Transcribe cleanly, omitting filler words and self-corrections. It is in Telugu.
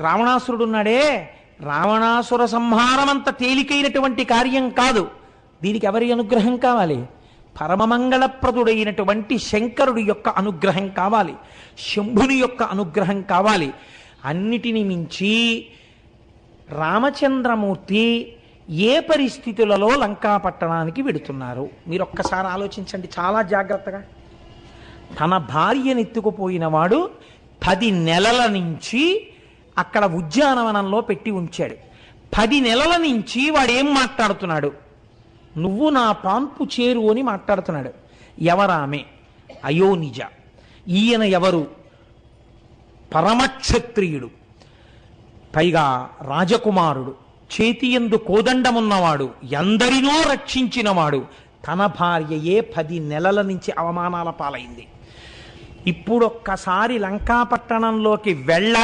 రావణాసురుడున్నాడే, రావణాసుర సంహారం అంత తేలికైనటువంటి కార్యం కాదు. దీనికి ఎవరి అనుగ్రహం కావాలి? పరమమంగళప్రదుడైనటువంటి శంకరుడి యొక్క అనుగ్రహం కావాలి, శంభుని యొక్క అనుగ్రహం కావాలి. అన్నిటిని మించి రామచంద్రమూర్తి ఏ పరిస్థితులలో లంకాపట్టణానికి వెడుతున్నారు మీరు ఒక్కసారి ఆలోచించండి చాలా జాగ్రత్తగా. తన భార్యనెత్తుకుపోయిన వాడు 10 నెలల నుంచి అక్కడ ఉద్యానవనంలో పెట్టి ఉంచాడు. 10 నెలల నుంచి వాడేం మాట్లాడుతున్నాడు? నువ్వు నా పాన్పు చేరు అని మాట్లాడుతున్నాడు. ఎవరామె? అయోనిజ. ఈయన ఎవరు? పరమక్షత్రియుడు, పైగా రాజకుమారుడు, చేతియందు కోదండమున్నవాడు, ఎందరినో రక్షించినవాడు. తన భార్యయే 10 నెలల నుంచి అవమానాల పాలైంది. ఇప్పుడొక్కసారి లంకాపట్టణంలోకి వెళ్ళగా